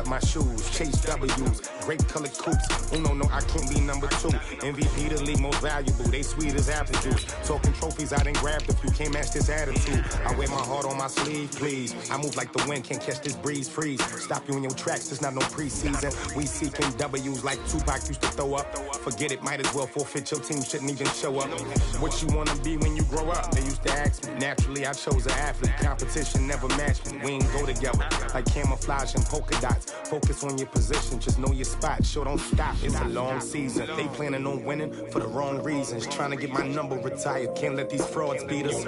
up my shoes, chase W's, great colored coupes. No, I can't be number 2. MVP the league most valuable, they sweet as apple juice. Talking trophies, I done grabbed a few, can't match this attitude. I wear my heart on my sleeve, please. I move like the wind, can't catch this breeze, freeze. Stop you in your tracks, there's not no preseason. We seeking W's like Tupac used to throw up. Forget it, might as well forfeit, your team shouldn't even show up. What you wanna be when you grow up? They used to ask me. Naturally, I chose an athlete. Competition never matched me. We ain't go together like camouflage and polka dots. Focus on your position, just know your spot. Sure, don't stop, it's a long season. They planning on winning for the wrong reasons. Trying to get my number retired, can't let these frauds beat us.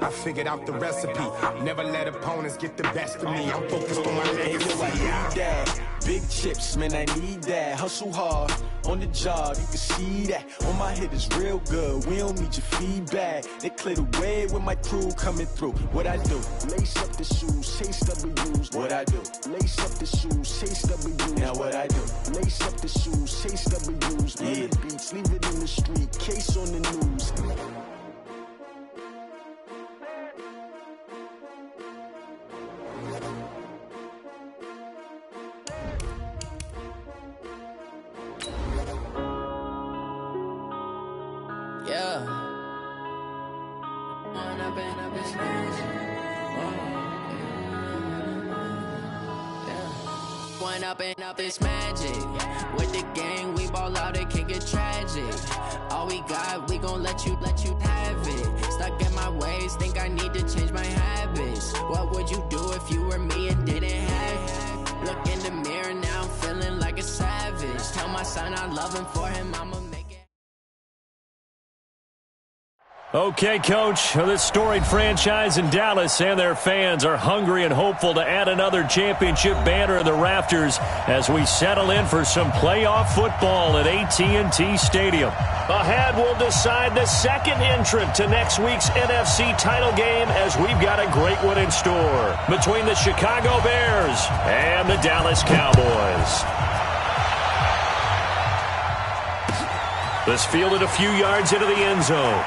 I figured out the recipe. Never let opponents get the best of me. I'm focused on my legacy. Big chips, man, I need that. Hustle hard on the job, you can see that. On my head is real good, we don't need your feedback. They clear the way with my crew coming through. What I do? Lace up the shoes, chase W's. What I do? Lace up the shoes, chase W's. Now what I do? Lace up the shoes, chase W's. Yeah. The beats, leave it in the street, case on the news. Up this magic. With the gang, we ball out, it can get tragic. All we got, we gon' let you have it. Stuck in my ways, think I need to change my habits. What would you do if you were me and didn't have it? Look in the mirror now, I'm feeling like a savage. Tell my son I love him, for him I'ma make it. Okay, Coach, this storied franchise in Dallas and their fans are hungry and hopeful to add another championship banner in the rafters as we settle in for some playoff football at AT&T Stadium. Ahead, we'll decide the second entrant to next week's NFC title game as we've got a great one in store between the Chicago Bears and the Dallas Cowboys. This fielded a few yards into the end zone.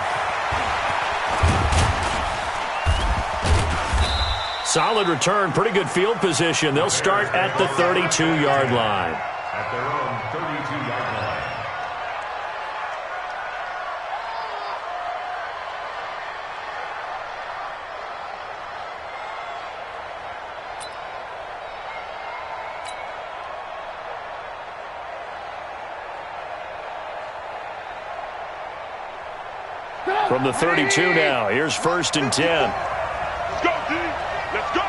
Solid return, pretty good field position. They'll start at the 32-yard line. At their own 32-yard line. From the 32 now, here's 1st and 10. Let's go, D. Let's go.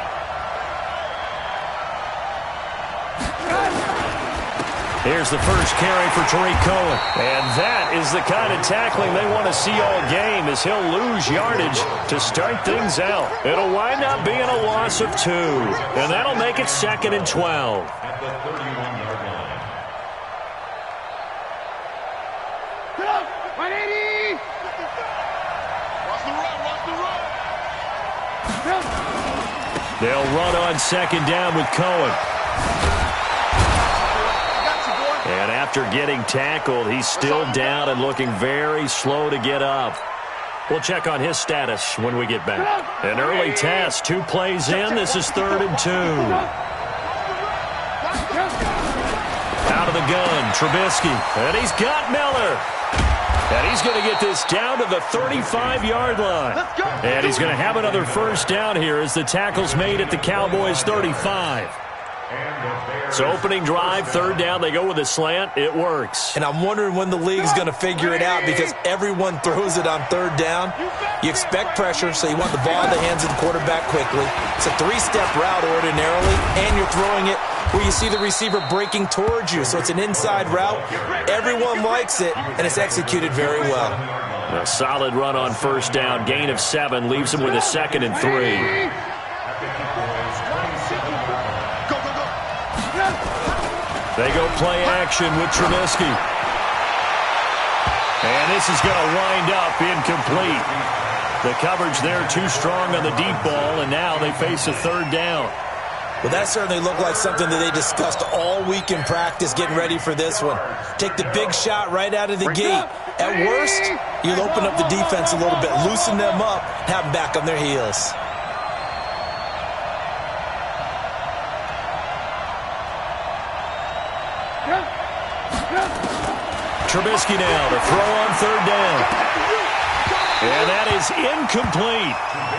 Here's the first carry for Tariq Cohen. And that is the kind of tackling they want to see all game as he'll lose yardage to start things out. It'll wind up being a loss of 2. And that'll make it 2nd and 12. At the 31-yard line. Get up! 180! Watch the run, watch the run. They'll run on 2nd down with Cohen. And after getting tackled, he's still down and looking very slow to get up. We'll check on his status when we get back. An early test, 2 plays in. This is 3rd and 2. Out of the gun, Trubisky. And he's got Miller. And he's going to get this down to the 35-yard line. And he's going to have another first down here as the tackle's made at the Cowboys' 35. So opening drive, 3rd down, they go with a slant. It works. And I'm wondering when the league's going to figure it out because everyone throws it on 3rd down. You expect pressure, so you want the ball in the hands of the quarterback quickly. It's a 3-step route ordinarily, and you're throwing it where you see the receiver breaking towards you. So it's an inside route. Everyone likes it, and it's executed very well. A solid run on 1st down. Gain of 7 leaves him with a 2nd and 3. They go play action with Trubisky. And this is going to wind up incomplete. The coverage there too strong on the deep ball, and now they face a 3rd down. Well, that certainly looked like something that they discussed all week in practice getting ready for this one. Take the big shot right out of the gate. At worst, you'll open up the defense a little bit, loosen them up, have them back on their heels. Trubisky now to throw on third down. And that is incomplete.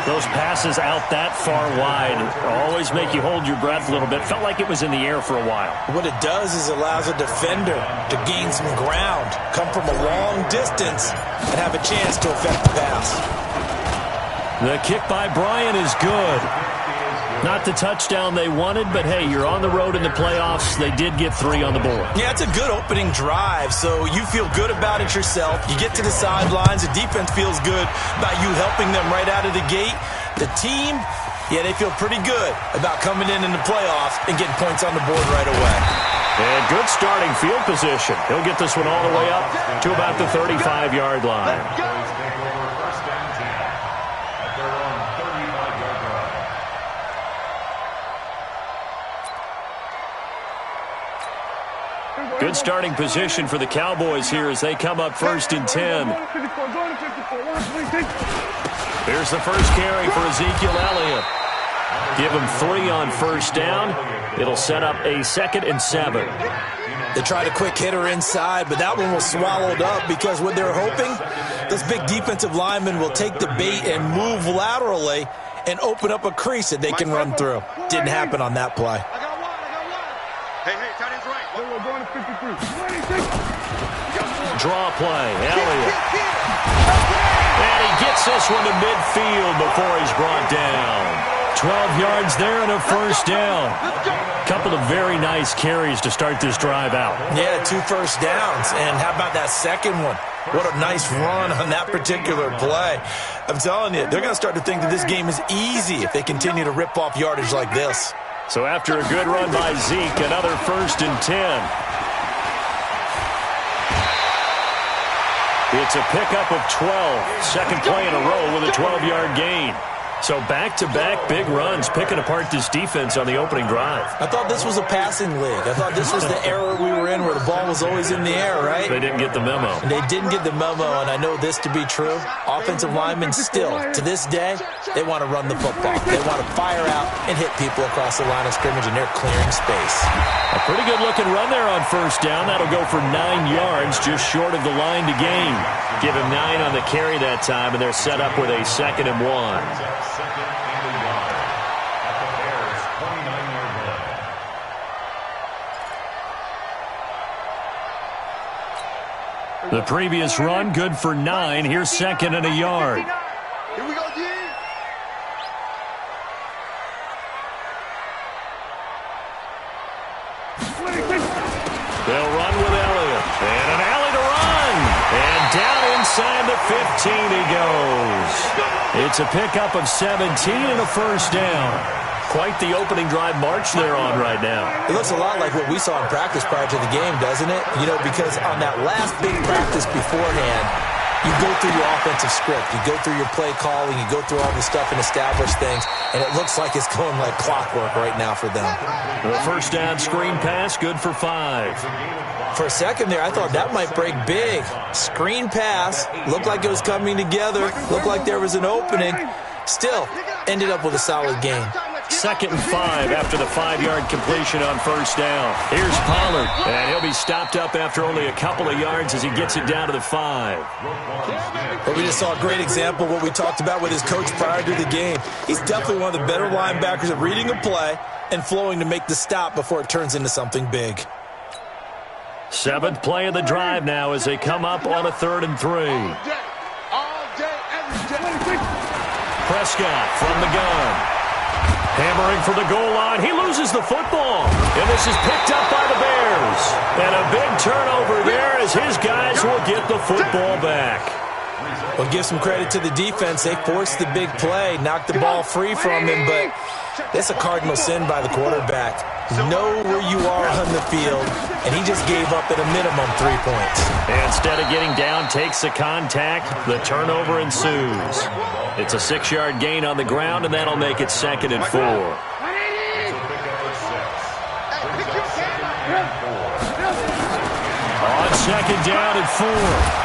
Those passes out that far wide always make you hold your breath a little bit. Felt like it was in the air for a while. What it does is allows a defender to gain some ground, come from a long distance, and have a chance to affect the pass. The kick by Bryant is good. Not the touchdown they wanted, but hey, you're on the road in the playoffs. They did get 3 on the board. Yeah, it's a good opening drive, so you feel good about it yourself. You get to the sidelines. The defense feels good about you helping them right out of the gate. The team, yeah, they feel pretty good about coming in the playoffs and getting points on the board right away. And good starting field position. He'll get this one all the way up to about the 35-yard line. Good starting position for the Cowboys here as they come up 1st and 10. Here's the first carry for Ezekiel Elliott. Give him 3 on first down. It'll set up a 2nd and 7. They tried a quick hitter inside, but that one was swallowed up because what they're hoping, this big defensive lineman will take the bait and move laterally and open up a crease that they can run through. Didn't happen on that play. Hey, tight end's right. We're going to 53. Draw play, Elliott. And he gets this one to midfield before he's brought down. 12 yards there and a first down. Couple of very nice carries to start this drive out. Yeah, 2 first downs. And how about that second one? What a nice run on that particular play. I'm telling you, they're going to start to think that this game is easy if they continue to rip off yardage like this. So after a good run by Zeke, another 1st and 10. It's a pickup of 12. Second play in a row with a 12-yard gain. So back-to-back big runs, picking apart this defense on the opening drive. I thought this was a passing league. I thought this was the era we were in where the ball was always in the air, right? They didn't get the memo. They didn't get the memo, and I know this to be true. Offensive linemen still, to this day, they want to run the football. They want to fire out and hit people across the line of scrimmage, and they're clearing space. A pretty good-looking run there on first down. That'll go for 9 yards, just short of the line to gain. Give him 9 on the carry that time, and they're set up with a 2nd and 1. The previous run, good for 9. Here's 2nd and a yard. Here we go, G. They'll run with Elliott. And an alley to run. And down inside the 15 he goes. It's a pickup of 17 and a first down. Quite the opening drive march they're on right now. It looks a lot like what we saw in practice prior to the game, doesn't it? You know, because on that last big practice beforehand, you go through your offensive script. You go through your play calling. You go through all the stuff and establish things. And it looks like it's going like clockwork right now for them. The first down screen pass, good for 5. For a second there, I thought that might break big. Screen pass. Looked like it was coming together. Looked like there was an opening. Still, ended up with a solid gain. 2nd and 5 after the 5-yard completion on first down. Here's Pollard, and he'll be stopped up after only a couple of yards as he gets it down to the 5. But we just saw a great example of what we talked about with his coach prior to the game. He's definitely one of the better linebackers at reading a play and flowing to make the stop before it turns into something big. 7th play of the drive now as they come up on a 3rd and 3. All day, every day. Prescott from the gun. Hammering for the goal line. He loses the football. And this is picked up by the Bears. And a big turnover there as his guys will get the football back. Well, give some credit to the defense. They forced the big play, knocked the ball free from him, but that's a cardinal sin by the quarterback. Know where you are on the field, and he just gave up at a minimum 3 points. And instead of getting down, takes the contact. The turnover ensues. It's a 6-yard gain on the ground, and that'll make it 2nd and 4. On 2nd down and 4,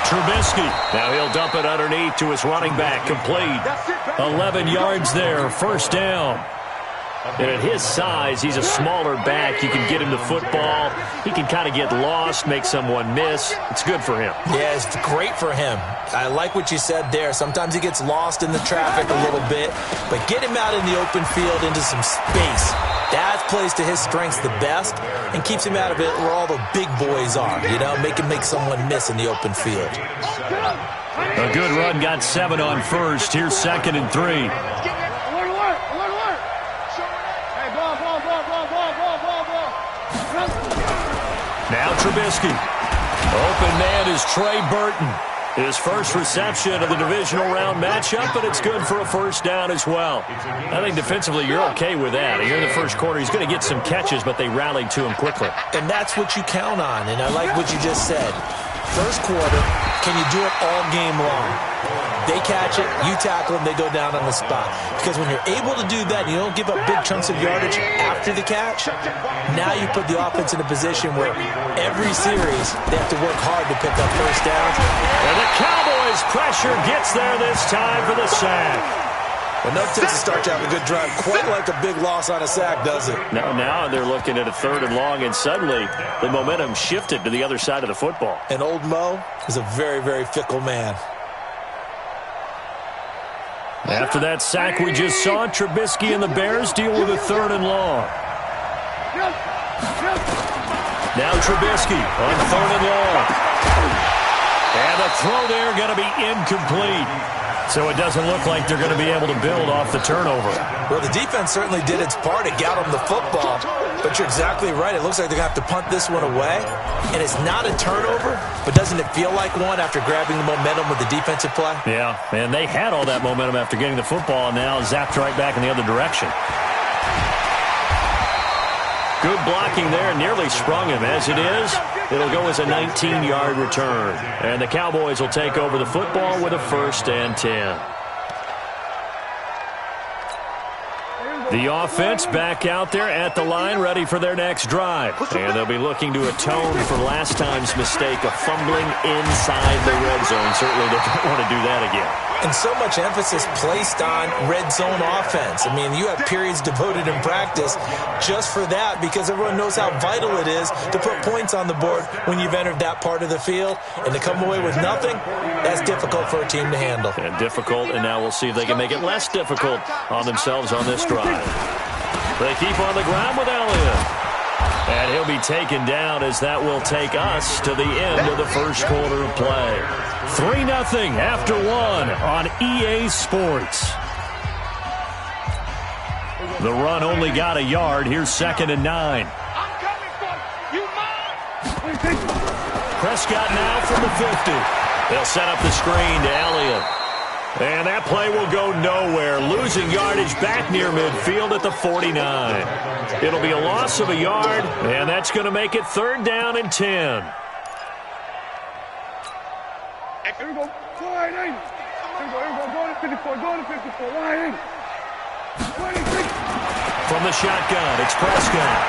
Trubisky. Now he'll dump it underneath to his running back, complete. 11 yards there, first down. And at his size, he's a smaller back. You can get him the football. He can kind of get lost, make someone miss. It's good for him. Yeah, it's great for him. I like what you said there. Sometimes he gets lost in the traffic a little bit, but get him out in the open field into some space. That plays to his strengths the best and keeps him out of it where all the big boys are, you know, make him make someone miss in the open field. A good run, got 7 on first. Here's 2nd and 3. Now Trubisky. Open man is Trey Burton. His first reception of the divisional round matchup, but it's good for a first down as well. I think defensively you're okay with that. Here in the first quarter, he's going to get some catches, but they rallied to him quickly. And that's what you count on, and I like what you just said. First quarter, can you do it all game long? They catch it, you tackle them, they go down on the spot. Because when you're able to do that, you don't give up big chunks of yardage after the catch, now you put the offense in a position where every series they have to work hard to pick up first downs. And the Cowboys' pressure gets there this time for the sack. Enough to start to have a good drive. Quite like a big loss on a sack, does it? Now they're looking at a 3rd and long, and suddenly the momentum shifted to the other side of the football. And old Mo is a very, very fickle man. After that sack we just saw, Trubisky and the Bears deal with a 3rd and long. Now Trubisky on 3rd and long. And the throw there going to be incomplete. So it doesn't look like they're going to be able to build off the turnover. Well, the defense certainly did its part. It got them the football. But you're exactly right. It looks like they're going to have to punt this one away. And it's not a turnover, but doesn't it feel like one after grabbing the momentum with the defensive play? Yeah, and they had all that momentum after getting the football, and now zapped right back in the other direction. Good blocking there, nearly sprung him. As it is, it'll go as a 19-yard return. And the Cowboys will take over the football with a 1st and 10. The offense back out there at the line, ready for their next drive. And they'll be looking to atone for last time's mistake of fumbling inside the red zone. Certainly they don't want to do that again. And so much emphasis placed on red zone offense. I mean, you have periods devoted in practice just for that because everyone knows how vital it is to put points on the board when you've entered that part of the field. And to come away with nothing, that's difficult for a team to handle. And difficult, and now we'll see if they can make it less difficult on themselves on this drive. They keep on the ground with Elliott. And he'll be taken down as that will take us to the end of the first quarter of play. 3-0 after 1 on EA Sports. The run only got a yard. Here's 2nd and 9. Prescott now from the 50. They'll set up the screen to Elliott. And that play will go nowhere. Losing yardage back near midfield at the 49. It'll be a loss of a yard, and that's going to make it 3rd down and 10. Here we go. Go right in. Here we go. Go to 54. Go to 54. Right in. 26. From the shotgun, it's Prescott.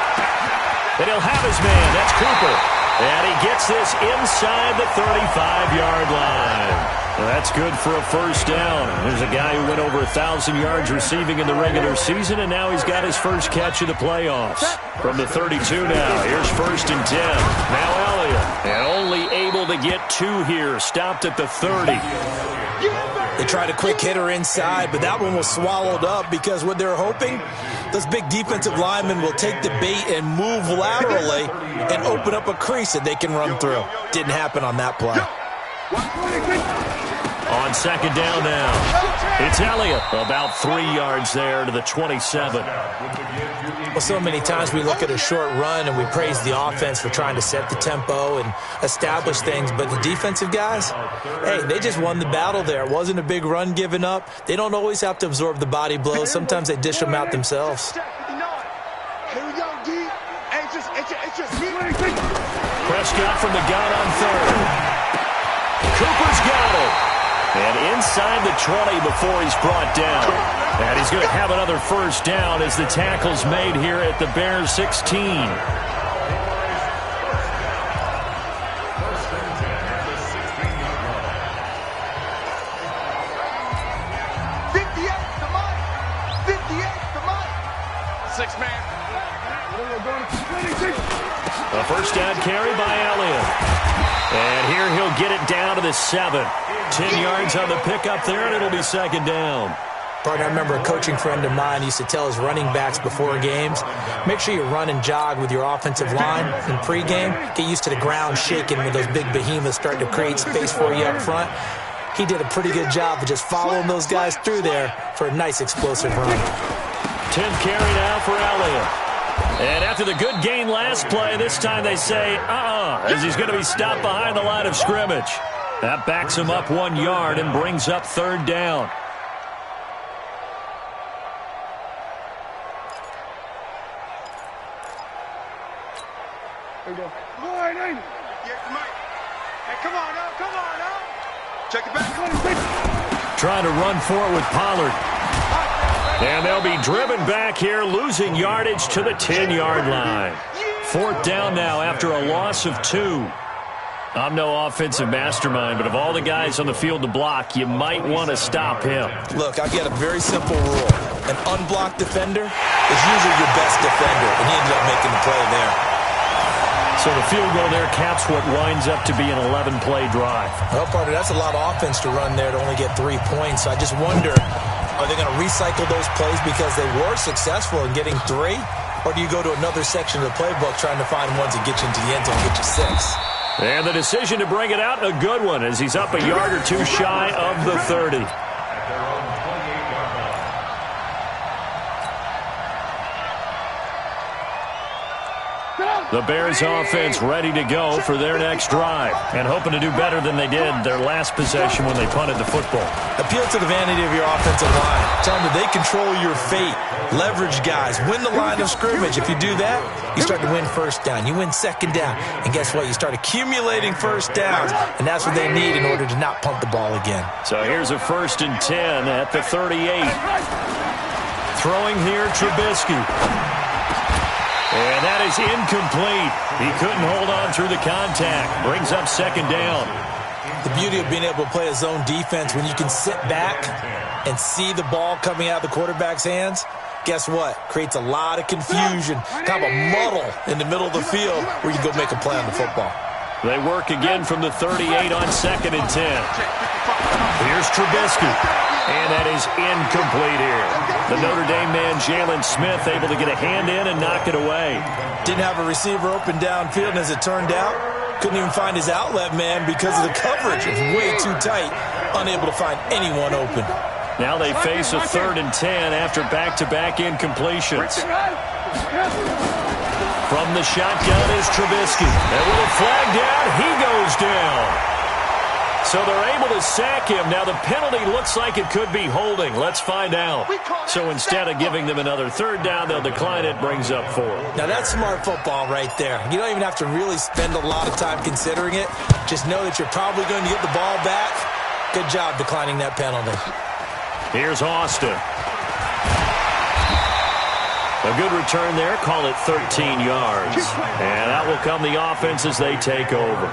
And he'll have his man. That's Cooper. And he gets this inside the 35-yard line. That's good for a 1st down. There's a guy who went over 1,000 yards receiving in the regular season, and now he's got his first catch of the playoffs. From the 32 now, here's 1st and 10. Now Elliott, and only able to get 2 here, stopped at the 30. They tried a quick hitter inside, but that one was swallowed up because what they're hoping, those big defensive linemen will take the bait and move laterally and open up a crease that they can run through. Didn't happen on that play. On 2nd down now, it's Elliott. About 3 yards there to the 27. Well, so many times we look at a short run and we praise the offense for trying to set the tempo and establish things, but the defensive guys, hey, they just won the battle there. It wasn't a big run given up. They don't always have to absorb the body blows. Sometimes they dish them out themselves. Here we go, D. Prescott from the gun on 3rd. Cooper's got it. And inside the 20 before he's brought down. And he's going to have another 1st down as the tackle's made here at the Bears 16. A first down carry by Elliott. And here he'll get it down to the 7. 10 yards on the pickup there, and it'll be second down. Partner, I remember a coaching friend of mine used to tell his running backs before games, make sure you run and jog with your offensive line in pregame. Get used to the ground shaking when those big behemoths start to create space for you up front. He did a pretty good job of just following those guys through there for a nice explosive run. 10th carry now for Elliott. And after the good gain last play, this time they say, as he's going to be stopped behind the line of scrimmage. That backs him up 1 yard and brings up third down. There we go. Wide, ain't it? Yeah, Mike. Hey, come on now. Check it back. Trying to run for it with Pollard. And they'll be driven back here, losing yardage to the 10-yard line. Fourth down now after a loss of 2. I'm no offensive mastermind, but of all the guys on the field to block, you might want to stop him. Look, I've got a very simple rule. An unblocked defender is usually your best defender, and he ended up making the play there. So the field goal there caps what winds up to be an 11-play drive. Well, partner, that's a lot of offense to run there to only get 3 points. So I just wonder, are they going to recycle those plays because they were successful in getting 3? Or do you go to another section of the playbook trying to find ones that get you into the end zone and get you 6? And the decision to bring it out, a good one, as he's up a yard or 2 shy of the 30. The Bears offense ready to go for their next drive and hoping to do better than they did their last possession when they punted the football. Appeal to the vanity of your offensive line. Tell them that they control your fate. Leverage guys. Win the line of scrimmage. If you do that, you start to win first down. You win second down. And guess what? You start accumulating first downs. And that's what they need in order to not punt the ball again. So here's a 1st and 10 at the 38. Throwing here, Trubisky. And that is incomplete. He couldn't hold on through the contact. Brings up second down. The beauty of being able to play a zone defense when you can sit back and see the ball coming out of the quarterback's hands, guess what? Creates a lot of confusion, kind of a muddle in the middle of the field where you go make a play on the football. They work again from the 38 on 2nd and 10. Here's Trubisky. And that is incomplete here. The Notre Dame man, Jalen Smith, able to get a hand in and knock it away. Didn't have a receiver open downfield, and as it turned out, couldn't even find his outlet man because of the coverage. It was way too tight, unable to find anyone open. Now they face a 3rd and 10 after back-to-back incompletions. From the shotgun is Trubisky. And with a flag down, he goes down. So they're able to sack him. Now the penalty looks like it could be holding. Let's find out. So instead of giving them another 3rd down, they'll decline it, brings up 4. Now that's smart football right there. You don't even have to really spend a lot of time considering it. Just know that you're probably going to get the ball back. Good job declining that penalty. Here's Austin. A good return there. Call it 13 yards. And that will come the offense as they take over.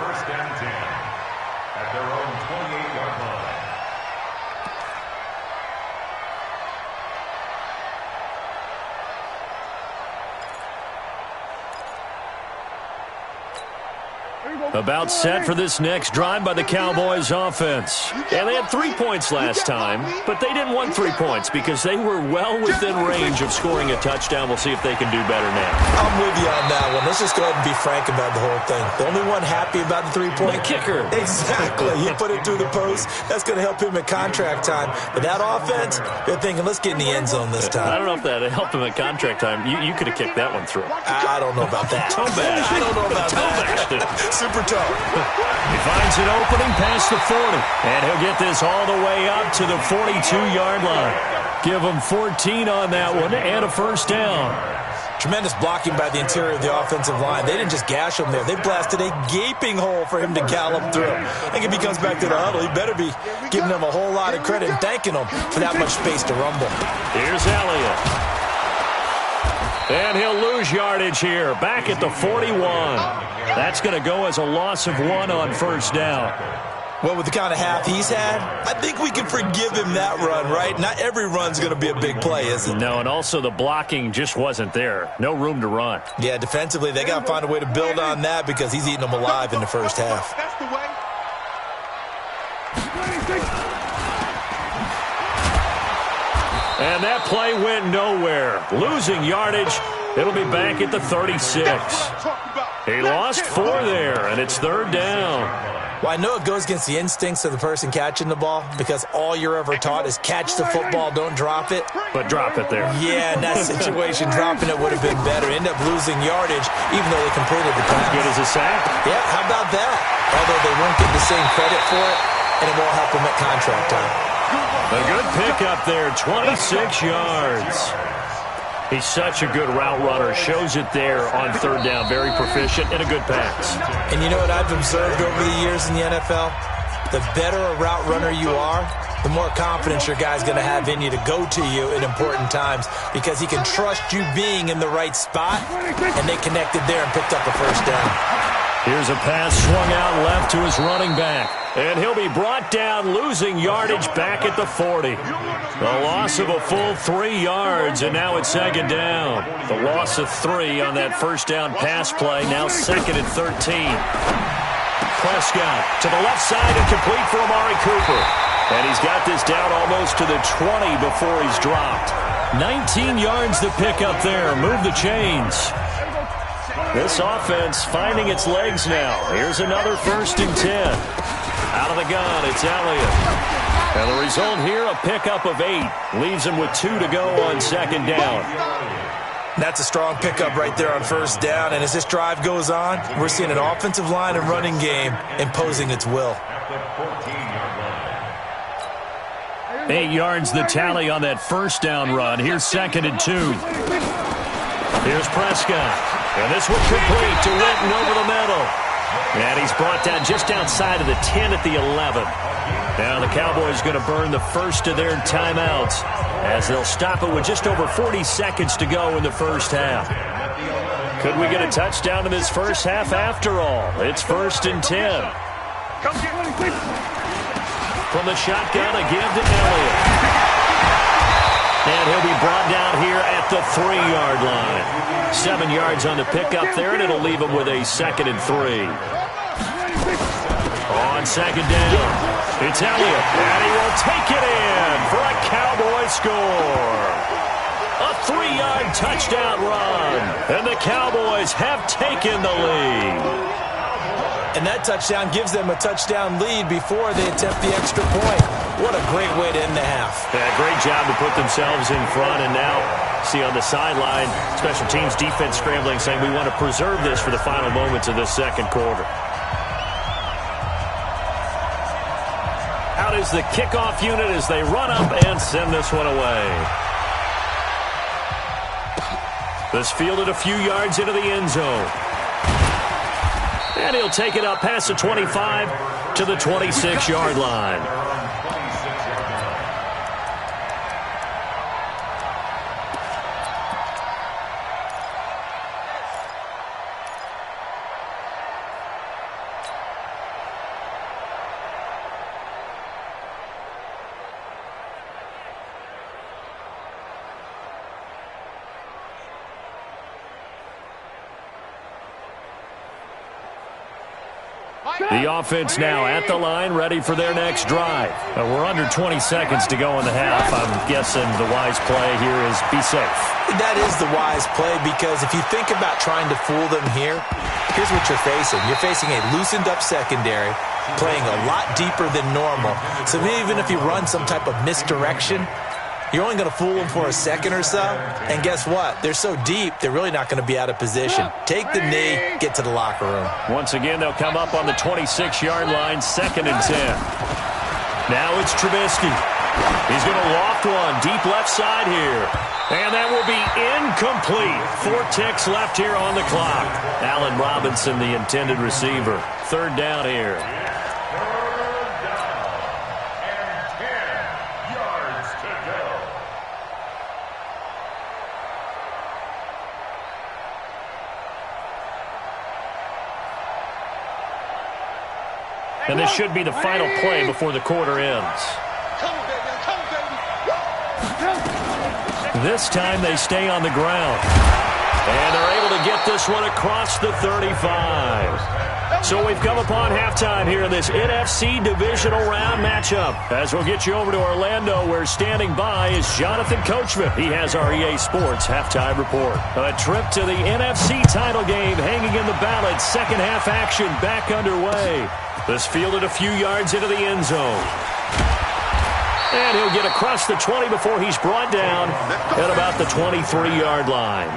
About set for this next drive by the Cowboys offense. And they had 3 points last time, but they didn't want 3 points because they were well within range of scoring a touchdown. We'll see if they can do better now. I'm with you on that one. Let's just go ahead and be frank about the whole thing. The only one happy about the 3-point. The kicker. Exactly. He put it through the post. That's going to help him at contract time. But that offense, they're thinking, let's get in the end zone this time. I don't know if that helped him at contract time. You could have kicked that one through. I don't know about that. Toe bash. I don't know about that. Super tough. He finds an opening past the 40. And he'll get this all the way up to the 42-yard line. Give him 14 on that one and a first down. Tremendous blocking by the interior of the offensive line. They didn't just gash him there. They blasted a gaping hole for him to gallop through. I think if he comes back to the huddle, he better be giving them a whole lot of credit and thanking them for that much space to rumble. Here's Elliott. And he'll lose yardage here. Back at the 41. That's going to go as a loss of 1 on first down. Well, with the kind of half he's had, I think we can forgive him that run, right? Not every run's going to be a big play, is it? No, and also the blocking just wasn't there. No room to run. Yeah, defensively, they got to find a way to build on that because he's eating them alive in the first half. That's the way. And that play went nowhere. Losing yardage. It'll be back at the 36. He lost 4 there, and it's 3rd down. Well, I know it goes against the instincts of the person catching the ball because all you're ever taught is catch the football, don't drop it. But drop it there. Yeah, in that situation, dropping it would have been better. End up losing yardage, even though they completed the pass. As good as a sack. Yeah, how about that? Although they won't get the same credit for it, and it won't help them at contract time. A good pickup there, 26 yards. He's such a good route runner. Shows it there on 3rd down. Very proficient and a good pass. And you know what I've observed over the years in the NFL? The better a route runner you are, the more confidence your guy's going to have in you to go to you in important times because he can trust you being in the right spot, and they connected there and picked up a 1st down. Here's a pass swung out left to his running back. And he'll be brought down, losing yardage back at the 40. A loss of a full 3 yards, and now it's 2nd down. The loss of 3 on that 1st down pass play, now 2nd and 13. Prescott to the left side and complete for Amari Cooper. And he's got this down almost to the 20 before he's dropped. 19 yards to pick up there. Move the chains. This offense finding its legs now. Here's another 1st and 10. Out of the gun, it's Elliott. And the result here, a pickup of 8. Leaves him with 2 to go on 2nd down. That's a strong pickup right there on 1st down. And as this drive goes on, we're seeing an offensive line and running game imposing its will. 8 yards the tally on that 1st down run. Here's 2nd and 2. Here's Prescott. And this one complete to Witten over the middle. And he's brought down just outside of the 10 at the 11. Now the Cowboys going to burn the first of their timeouts as they'll stop it with just over 40 seconds to go in the first half. Could we get a touchdown in this first half after all? It's 1st and 10. From the shotgun, a give to Elliott. And he'll be brought down here at the 3-yard line. 7 yards on the pickup there, and it'll leave him with a 2nd and 3. On 2nd down, it's Elliott, and he will take it in for a Cowboy score. A 3-yard touchdown run, and the Cowboys have taken the lead. And that touchdown gives them a touchdown lead before they attempt the extra point. What a great way to end the half. Yeah, great job to put themselves in front. And now, see on the sideline, special teams defense scrambling, saying we want to preserve this for the final moments of this 2nd quarter. Out is the kickoff unit as they run up and send this one away. This fielded a few yards into the end zone. And he'll take it up past the 25 to the 26-yard line. The offense now at the line, ready for their next drive. We're under 20 seconds to go in the half. I'm guessing the wise play here is be safe. That is the wise play because if you think about trying to fool them here, here's what you're facing. You're facing a loosened-up secondary, playing a lot deeper than normal. So even if you run some type of misdirection, you're only going to fool them for a second or so. And guess what? They're so deep, they're really not going to be out of position. Take the knee, get to the locker room. Once again, they'll come up on the 26-yard line, 2nd and 10. Now it's Trubisky. He's going to loft one deep left side here. And that will be incomplete. 4 ticks left here on the clock. Allen Robinson, the intended receiver. 3rd down here. And this should be the final play before the quarter ends. This time they stay on the ground. And they're able to get this one across the 35. So we've come upon halftime here in this NFC divisional round matchup. As we'll get you over to Orlando, where standing by is Jonathan Coachman. He has our EA Sports halftime report. A trip to the NFC title game hanging in the balance. Second half action back underway. This fielded a few yards into the end zone. And he'll get across the 20 before he's brought down at about the 23-yard line.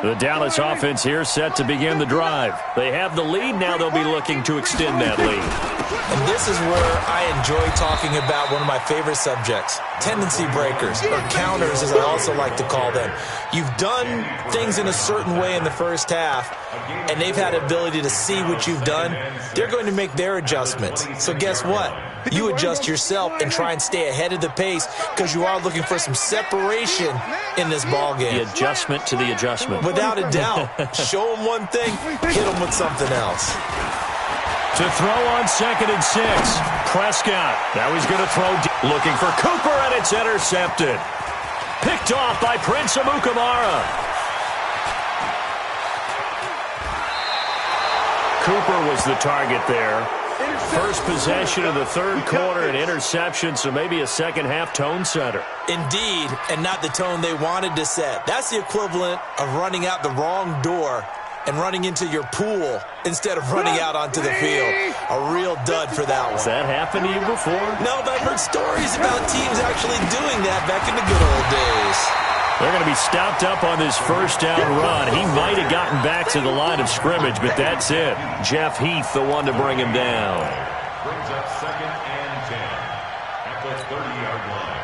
The Dallas offense here set to begin the drive. They have the lead. Now they'll be looking to extend that lead. And this is where I enjoy talking about one of my favorite subjects, tendency breakers, or counters as I also like to call them. You've done things in a certain way in the first half, and they've had the ability to see what you've done. They're going to make their adjustments. So guess what? You adjust yourself and try and stay ahead of the pace because you are looking for some separation in this ball game. The adjustment to the adjustment. Without a doubt. Show them one thing, hit them with something else. To throw on 2nd and 6. Prescott. Now he's going to throw looking for Cooper, and it's intercepted. Picked off by Prince Amukamara. Cooper was the target there. First possession of the third quarter, an interception, so maybe a second-half tone setter. Indeed, and not the tone they wanted to set. That's the equivalent of running out the wrong door and running into your pool instead of running out onto the field. A real dud for that one. Has that happened to you before? No, but I've heard stories about teams actually doing that back in the good old days. They're going to be stopped up on this first down run. He might have gotten back to the line of scrimmage, but that's it. Jeff Heath, the one to bring him down. Brings up 2nd and 10 at the 30-yard line.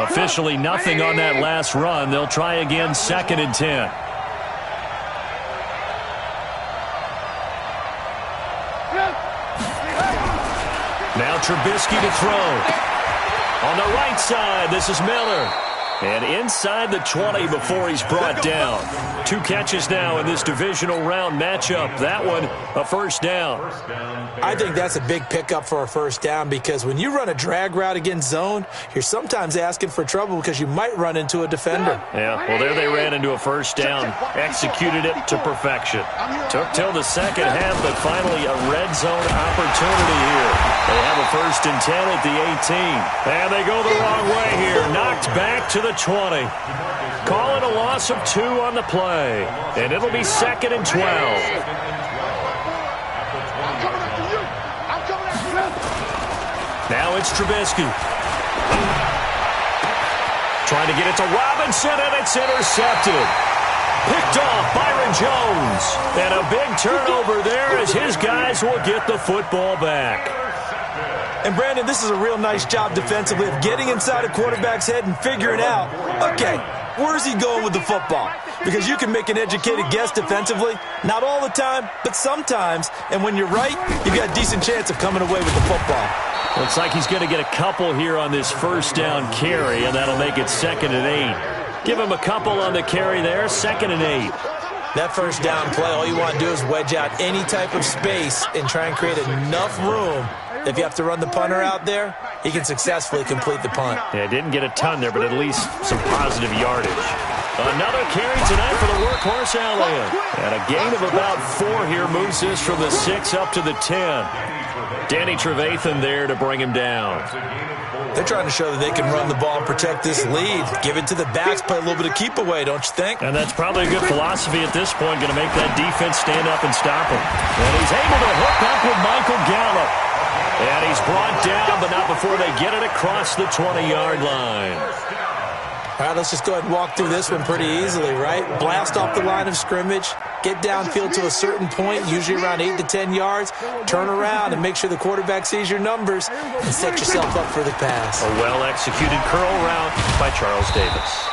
Officially nothing on that last run. They'll try again 2nd and 10. Now Trubisky to throw. On the right side, this is Miller. And inside the 20 before he's brought down. 2 catches now in this divisional round matchup. That one, a first down. I think that's a big pickup for a first down because when you run a drag route against zone, you're sometimes asking for trouble because you might run into a defender. Yeah, well, there they ran into a first down. Executed it to perfection. Took till the second half, but finally a red zone opportunity here. They have a 1st and 10 at the 18. And they go the wrong way here. Knocked back to the 20. Call it a loss of 2 on the play. And it'll be 2nd and 12. Now it's Trubisky. Trying to get it to Robinson, and it's intercepted. Picked off Byron Jones. And a big turnover there as his guys will get the football back. And, Brandon, this is a real nice job defensively of getting inside a quarterback's head and figuring out, okay, where's he going with the football? Because you can make an educated guess defensively. Not all the time, but sometimes. And when you're right, you've got a decent chance of coming away with the football. Looks like he's going to get a couple here on this first down carry, and that'll make it 2nd and 8. Give him a couple on the carry there, 2nd and 8. That first down play, all you want to do is wedge out any type of space and try and create enough room. If you have to run the punter out there, he can successfully complete the punt. Yeah, didn't get a ton there, but at least some positive yardage. Another carry tonight for the workhorse Allen. And a gain of about 4 here moves this from the 6 up to the 10. Danny Trevathan there to bring him down. They're trying to show that they can run the ball and protect this lead. Give it to the backs, play a little bit of keep away, don't you think? And that's probably a good philosophy at this point, going to make that defense stand up and stop him. And he's able to hook up with Michael Gallup. And he's brought down, but not before they get it across the 20-yard line. All right, let's just go ahead and walk through this one pretty easily, right? Blast off the line of scrimmage, get downfield to a certain point, usually around 8 to 10 yards, turn around and make sure the quarterback sees your numbers and set yourself up for the pass. A well-executed curl route by Charles Davis.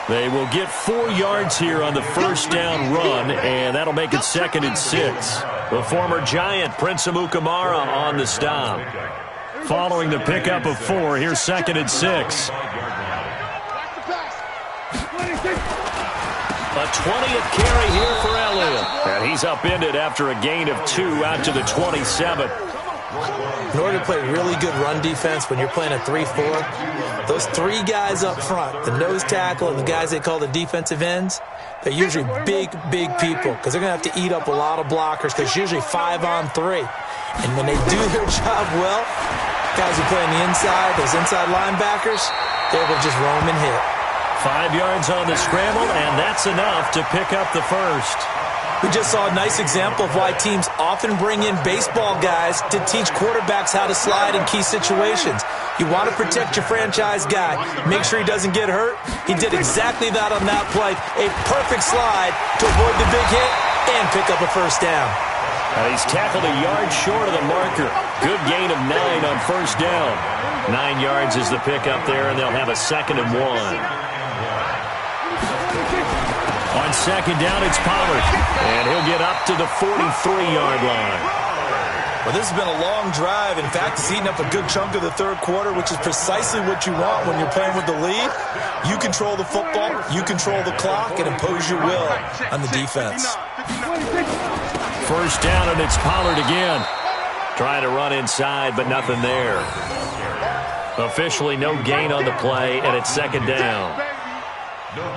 They will get 4 yards here on the first down run, and that'll make it 2nd and 6. The former Giant, Prince Amukamara, on the stop. following the pickup of 4. Here's 2nd and 6. A 20th carry here for Elliott. And he's upended after a gain of 2 out to the 27. In order to play really good run defense when you're playing a 3-4, those 3 guys up front, the nose tackle and the guys they call the defensive ends, they're usually big people because they're going to have to eat up a lot of blockers because it's usually 5-on-3. And when they do their job well, guys who play on the inside, those inside linebackers, they're able to just roam and hit. 5 yards on the scramble, and that's enough to pick up the first. We just saw a nice example of why teams often bring in baseball guys to teach quarterbacks how to slide in key situations. You want to protect your franchise guy. Make sure he doesn't get hurt. He did exactly that on that play. A perfect slide to avoid the big hit and pick up a first down. He's tackled a yard short of the marker. Good gain of 9 on first down. 9 yards is the pickup there, and they'll have a 2nd and 1. On 2nd down, it's Pollard, and he'll get up to the 43-yard line. Well, this has been a long drive. In fact, it's eaten up a good chunk of the third quarter, which is precisely what you want when you're playing with the lead. You control the football, you control the clock, and impose your will on the defense. First down, and it's Pollard again. Trying to run inside, but nothing there. Officially no gain on the play, and it's 2nd down.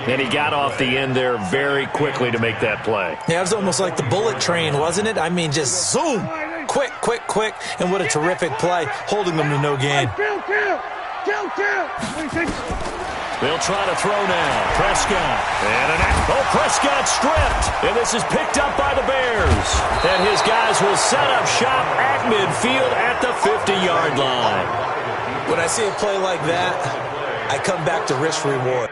And he got off the end there very quickly to make that play. Yeah, it was almost like the bullet train, wasn't it? I mean, just zoom. Quick. And what a terrific play, holding them to no gain. They'll try to throw now. Prescott. And Prescott stripped. And this is picked up by the Bears. And his guys will set up shop at midfield at the 50-yard line. When I see a play like that, I come back to risk reward.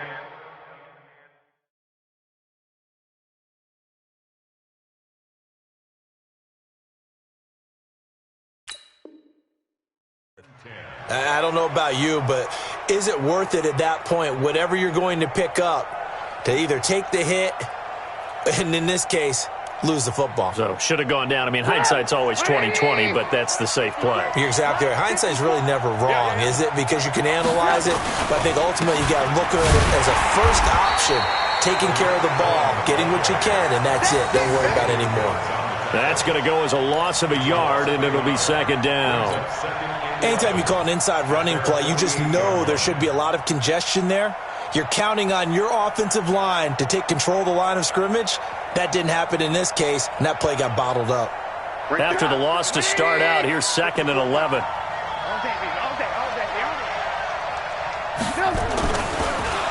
I don't know about you, but is it worth it at that point, whatever you're going to pick up, to either take the hit and, in this case, lose the football? So, should have gone down. I mean, hindsight's always 20/20, but that's the safe play. You're exactly right. Hindsight's really never wrong, is it? Because you can analyze it, but I think ultimately you got to look at it as a first option, taking care of the ball, getting what you can, and that's it. Don't worry about it anymore. That's going to go as a loss of a yard, and it'll be 2nd down. Anytime you call an inside running play, you just know there should be a lot of congestion there. You're counting on your offensive line to take control of the line of scrimmage. That didn't happen in this case, and that play got bottled up. After the loss to start out, here's 2nd and 11.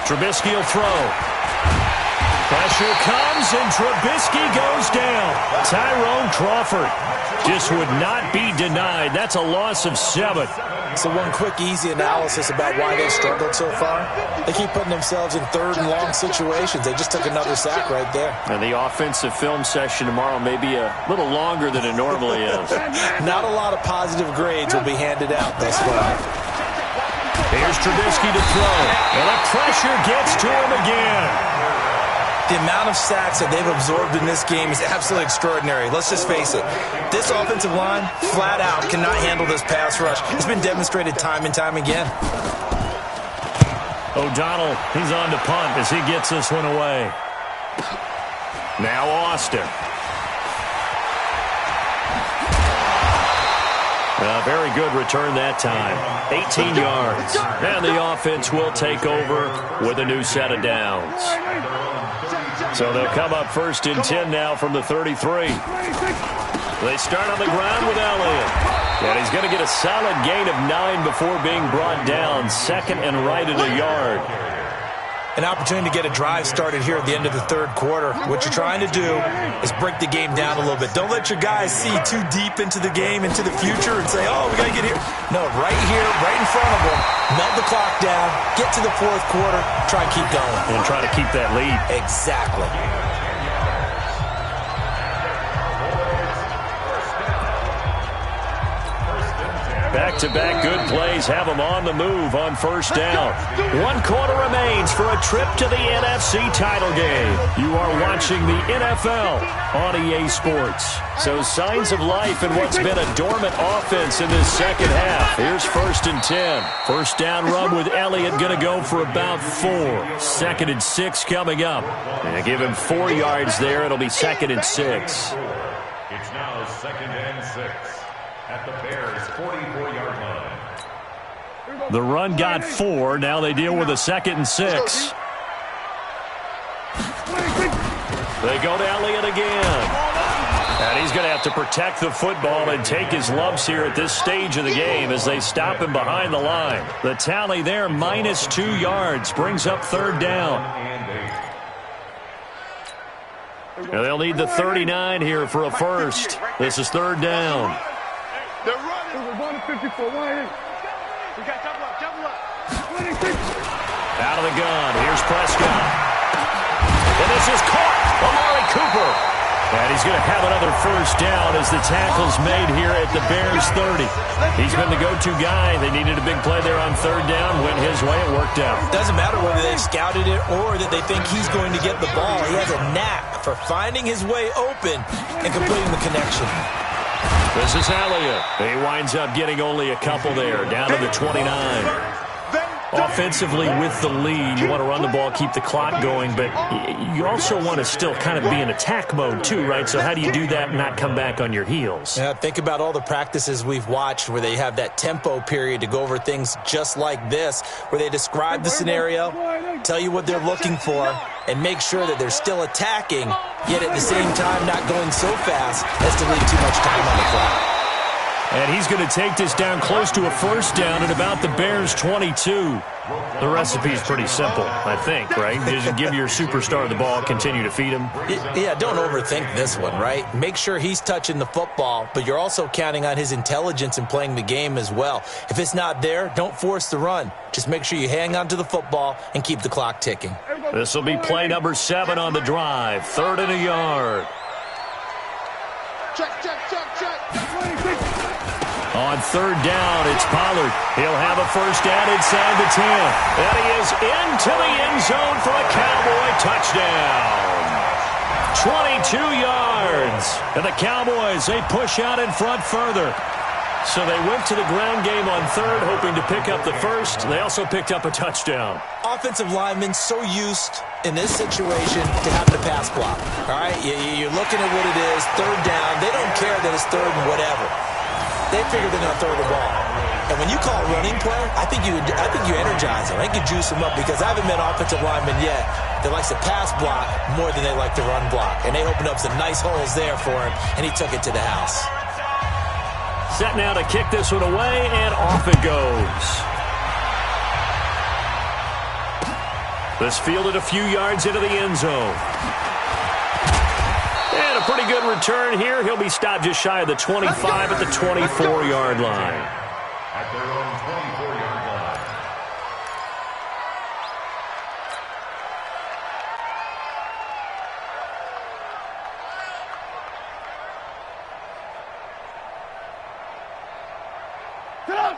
Trubisky will throw. Pressure comes, and Trubisky goes down. Tyrone Crawford just would not be denied. That's a loss of 7. So one quick, easy analysis about why they struggled so far. They keep putting themselves in 3rd and long situations. They just took another sack right there. And the offensive film session tomorrow may be a little longer than it normally is. Not a lot of positive grades will be handed out thus far. Here's Trubisky to throw. And the pressure gets to him again. The amount of sacks that they've absorbed in this game is absolutely extraordinary. Let's just face it. This offensive line, flat out, cannot handle this pass rush. It's been demonstrated time and time again. O'Donnell, he's on to punt as he gets this one away. Now Austin. A very good return that time. 18 yards. And the offense will take over with a new set of downs. So they'll come up 1st and 10 now from the 33. They start on the ground with Elliott. And he's going to get a solid gain of 9 before being brought down. 2nd and right at a yard. An opportunity to get a drive started here at the end of the third quarter. What you're trying to do is break the game down a little bit. Don't let your guys see too deep into the game, into the future, and say, oh, we got to get here. No, right here, right in front of them, melt the clock down, get to the fourth quarter, try and keep going. And try to keep that lead. Exactly. Back-to-back good plays have them on the move on first down. 1 quarter remains for a trip to the NFC title game. You are watching the NFL on EA Sports. So signs of life in what's been a dormant offense in this second half. Here's 1st and 10. First down run with Elliott going to go for about 4. 2nd and 6 coming up. And give him 4 yards there. It'll be 2nd and 6. It's now 2nd and 6 at the Bears' 44-yard line. The run got 4. Now they deal with a 2nd and 6. They go to Elliott again. And he's going to have to protect the football and take his lumps here at this stage of the game as they stop him behind the line. The tally there, minus 2 yards, brings up 3rd down. And they'll need the 39 here for a first. This is 3rd down. They're running. We're going to 54. Wide in. We got double up, double up. 26. Out of the gun. Here's Prescott. And this is caught. Amari Cooper. And he's going to have another first down as the tackle's made here at the Bears 30. He's been the go-to guy. They needed a big play there on 3rd down. Went his way. It worked out. Doesn't matter whether they scouted it or that they think he's going to get the ball. He has a knack for finding his way open and completing the connection. This is Elliott. He winds up getting only a couple there, down to the 29. Offensively with the lead, you want to run the ball, keep the clock going, but you also want to still kind of be in attack mode too, right? So how do you do that and not come back on your heels? Yeah, think about all the practices we've watched where they have that tempo period to go over things just like this, where they describe the scenario, tell you what they're looking for, and make sure that they're still attacking, yet at the same time not going so fast as to leave too much time on the clock. And he's going to take this down close to a first down at about the Bears' 22. The recipe's pretty simple, I think, right? Just give your superstar the ball, continue to feed him. Yeah, don't overthink this one, right? Make sure he's touching the football, but you're also counting on his intelligence in playing the game as well. If it's not there, don't force the run. Just make sure you hang on to the football and keep the clock ticking. This will be play number 7 on the drive. 3rd and a yard. Check. On 3rd down, it's Pollard. He'll have a first down inside the 10. And he is into the end zone for a Cowboy touchdown. 22 yards. And the Cowboys, they push out in front further. So they went to the ground game on 3rd, hoping to pick up the first. They also picked up a touchdown. Offensive linemen so used in this situation to having to pass block. All right, you're looking at what it is, 3rd down. They don't care that it's 3rd and whatever. They figure they're going to throw the ball. And when you call a running play, I think you energize them. I think you juice them up because I haven't met an offensive lineman yet that likes to pass block more than they like to run block. And they opened up some nice holes there for him, and he took it to the house. Set now to kick this one away, and off it goes. This fielded a few yards into the end zone. And a pretty good return here. He'll be stopped just shy of the 25 at the 24-yard line. At their own 24-yard line.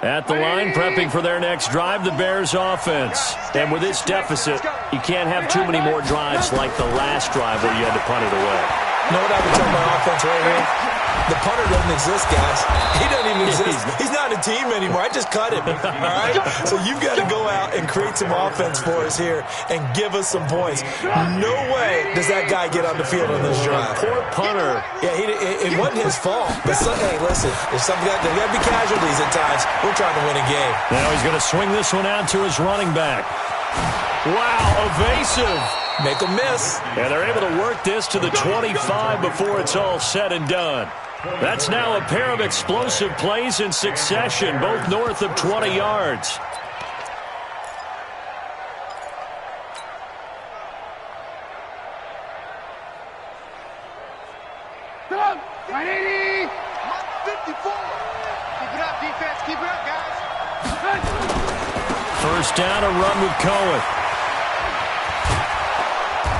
At the line, prepping for their next drive, the Bears offense. And with this deficit, you can't have too many more drives like the last drive where you had to punt it away. You know what I would tell my offense right here? The punter doesn't exist, guys. He doesn't even exist. He's not a team anymore. I just cut him, all right? So you've got to go out and create some offense for us here and give us some points. No way does that guy get on the field on this drive. Poor punter. Yeah, it wasn't his fault. But, hey, listen, there's got to be casualties at times. We're trying to win a game. Now he's going to swing this one out to his running back. Wow, evasive. Make them miss. And they're able to work this to the 25 before it's all said and done. That's now a pair of explosive plays in succession, both north of 20 yards. Come on, 180. 54. Keep it up, defense. Keep it up, guys. First down, a run with Cohen.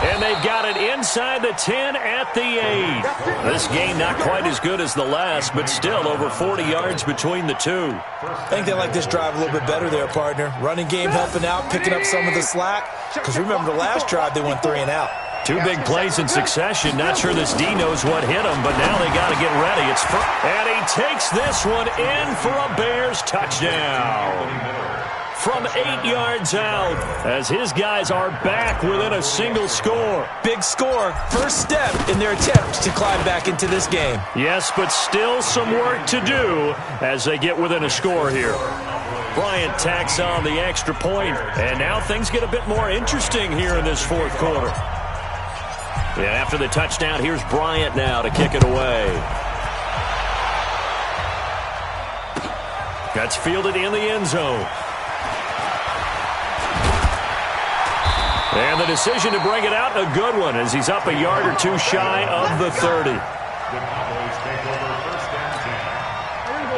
And they've got it inside the 10 at the 8. This game not quite as good as the last, but still over 40 yards between the two. I think they like this drive a little bit better there, partner. Running game helping out, picking up some of the slack. Because remember the last drive, they went 3 and out. Two big plays in succession. Not sure this D knows what hit him, but now they got to get ready. And he takes this one in for a Bears touchdown. From 8 yards out, as his guys are back within a single score. Big score, first step in their attempt to climb back into this game. Yes, but still some work to do as they get within a score here. Bryant tacks on the extra point, and now things get a bit more interesting here in this fourth quarter. And after the touchdown, here's Bryant now to kick it away. That's fielded in the end zone. And the decision to bring it out, a good one, as he's up a yard or two shy of the 30.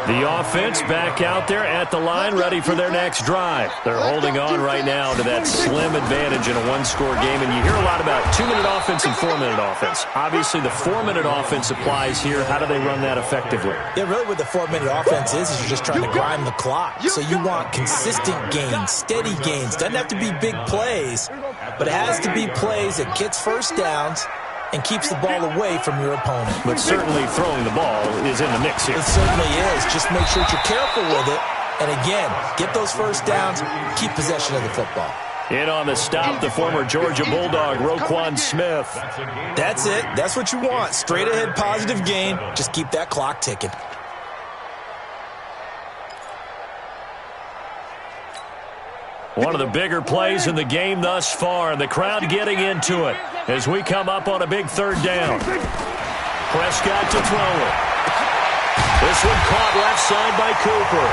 The offense back out there at the line, ready for their next drive. They're holding on right now to that slim advantage in a one-score game. And you hear a lot about 2-minute offense and 4-minute offense. Obviously, the 4-minute offense applies here. How do they run that effectively? Yeah, really what the 4-minute offense is you're just trying to grind the clock. So you want consistent gains, steady gains. Doesn't have to be big plays, but it has to be plays that gets first downs and keeps the ball away from your opponent. But certainly throwing the ball is in the mix here. It certainly is. Just make sure that you're careful with it. And again, get those first downs, keep possession of the football. In on the stop, the former Georgia Bulldog, Roquan Smith. That's it. That's what you want. Straight ahead positive gain. Just keep that clock ticking. One of the bigger plays in the game thus far, and the crowd getting into it as we come up on a big third down. Prescott to throw it. This one caught left side by Cooper.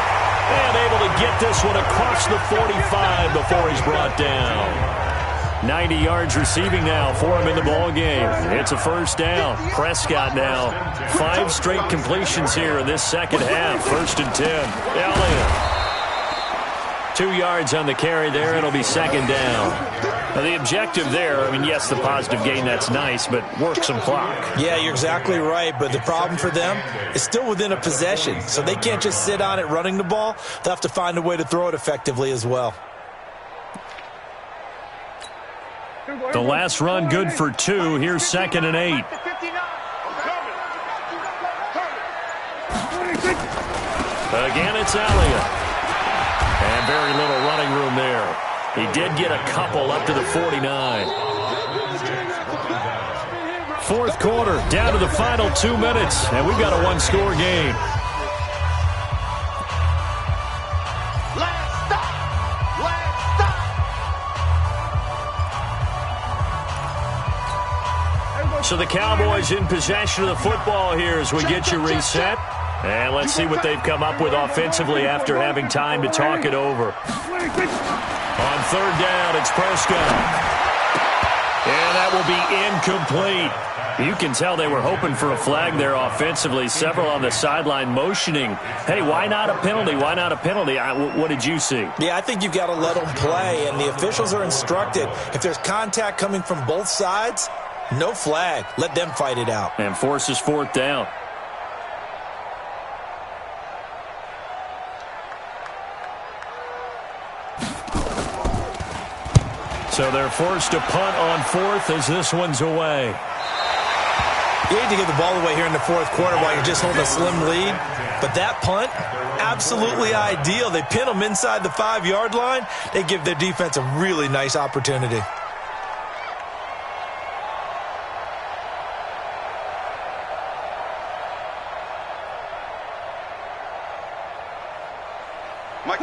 And able to get this one across the 45 before he's brought down. 90 yards receiving now for him in the ball game. It's a first down. Prescott now 5 straight completions here in this second half. 1st and 10. Elliott. 2 yards on the carry there. It'll be second down. Now, the objective there, I mean, yes, the positive gain, that's nice, but work some clock. Yeah, you're exactly right, but the problem for them is still within a possession, so they can't just sit on it running the ball. They'll have to find a way to throw it effectively as well. The last run good for 2. Here's 2nd and 8. Again, it's Elliott. And very little running room there. He did get a couple up to the 49. Fourth quarter, down to the final 2 minutes, and we've got a one-score game. So the Cowboys in possession of the football here as we get you reset. And let's see what they've come up with offensively after having time to talk it over. On third down, it's Prescott. And that will be incomplete. You can tell they were hoping for a flag there offensively. Several on the sideline motioning, hey, why not a penalty? Why not a penalty? What did you see? Yeah, I think you've got to let them play, and the officials are instructed. If there's contact coming from both sides, no flag. Let them fight it out. And forces 4th down. So they're forced to punt on 4th as this one's away. You hate to give the ball away here in the fourth quarter while you're just holding a slim lead. But that punt, absolutely ideal. They pin them inside the 5-yard line. They give their defense a really nice opportunity.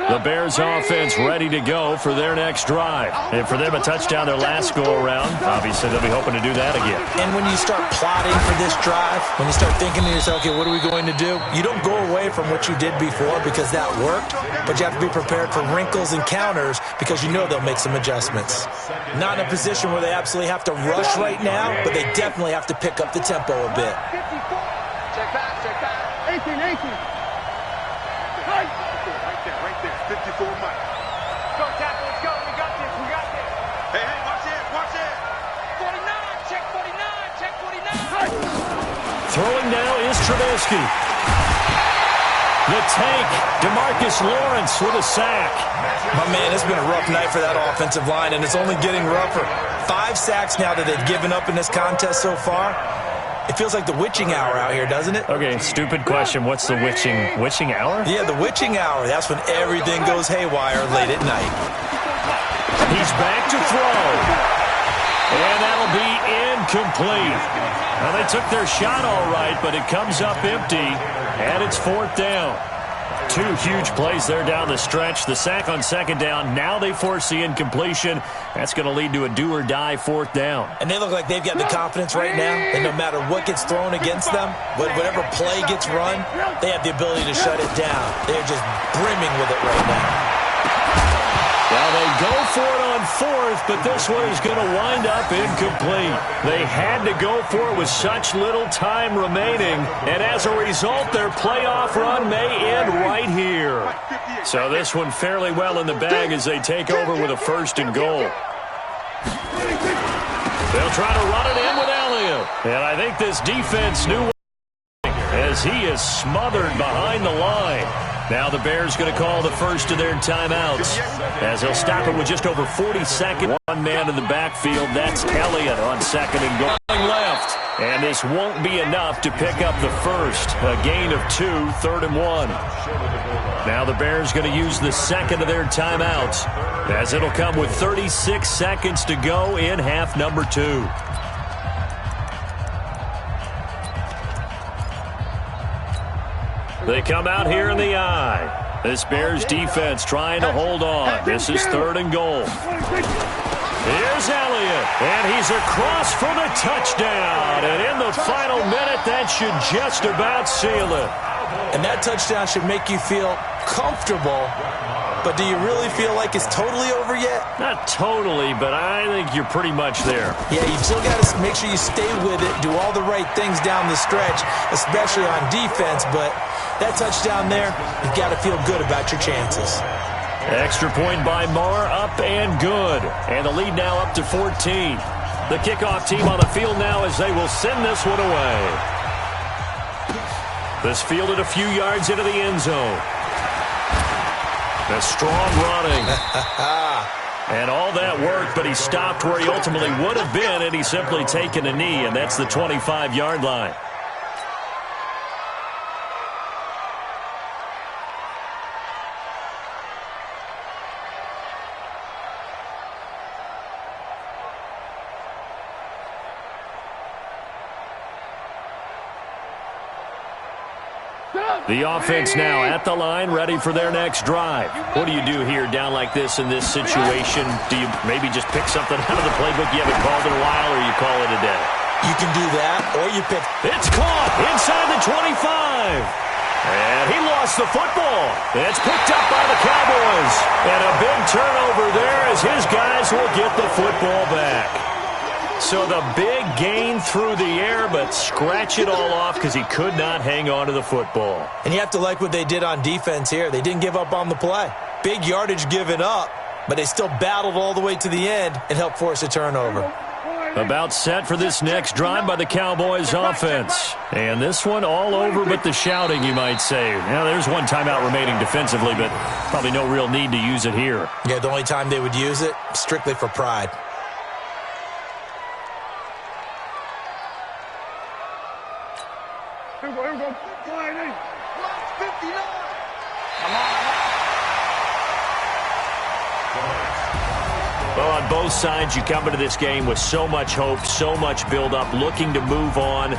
The Bears offense ready to go for their next drive. And for them, a touchdown their last go-around. Obviously, they'll be hoping to do that again. And when you start plotting for this drive, when you start thinking to yourself, okay, what are we going to do? You don't go away from what you did before because that worked, but you have to be prepared for wrinkles and counters because you know they'll make some adjustments. Not in a position where they absolutely have to rush right now, but they definitely have to pick up the tempo a bit. Check back. 18. Right there, 54 Mike. Go, tackle, let's go. We got this. Hey, watch it. Trubisky. The tank, DeMarcus Lawrence with a sack. My man, it's been a rough night for that offensive line, and it's only getting rougher. 5 sacks now that they've given up in this contest so far. It feels like the witching hour out here, doesn't it? Okay, stupid question. What's the witching hour? Yeah, the witching hour. That's when everything goes haywire late at night. He's back to throw. And that'll be incomplete. Now, they took their shot all right, but it comes up empty, and it's 4th down. 2 huge plays there down the stretch. The sack on 2nd down. Now they force the incompletion. That's going to lead to a do-or-die 4th down. And they look like they've got the confidence right now that no matter what gets thrown against them, whatever play gets run, they have the ability to shut it down. They're just brimming with it right now. Well, they go for it on 4th, but this one is going to wind up incomplete. They had to go for it with such little time remaining, and as a result, their playoff run may end right here. So this one fairly well in the bag as they take over with a 1st and goal. They'll try to run it in with Elliott. And I think this defense knew as he is smothered behind the line. Now the Bears going to call the first of their timeouts as they'll stop it with just over 40 seconds. One man in the backfield, that's Elliott on 2nd and goal. Left. And this won't be enough to pick up the first. A gain of 2, 3rd and 1. Now the Bears going to use the 2nd of their timeouts as it'll come with 36 seconds to go in half number 2. They come out here in the eye. This Bears defense trying to hold on. This is 3rd and goal. Here's Elliott, and he's across for the touchdown. And in the final minute, that should just about seal it. And that touchdown should make you feel comfortable. But do you really feel like it's totally over yet? Not totally, but I think you're pretty much there. Yeah, you still got to make sure you stay with it, do all the right things down the stretch, especially on defense. But that touchdown there, you've got to feel good about your chances. Extra point by Marr, up and good. And the lead now up to 14. The kickoff team on the field now as they will send this one away. This fielded a few yards into the end zone. A strong running. And all that worked, but he stopped where he ultimately would have been, and he's simply taken a knee, and that's the 25-yard line. The offense now at the line, ready for their next drive. What do you do here down like this in this situation? Do you maybe just pick something out of the playbook you haven't called in a while, or you call it a day? You can do that, or you pick. It's caught inside the 25. And he lost the football. It's picked up by the Cowboys. And a big turnover there as his guys will get the football back. So the big gain through the air, but scratch it all off because he could not hang on to the football. And you have to like what they did on defense here. They didn't give up on the play. Big yardage given up, but they still battled all the way to the end and helped force a turnover. About set for this next drive by the Cowboys offense. And this one all over but the shouting, you might say. Now, there's one timeout remaining defensively, but probably no real need to use it here. Yeah, the only time they would use it, strictly for pride. Here we go. Flying in. 159. Well, on both sides, you come into this game with so much hope, so much build-up, looking to move on.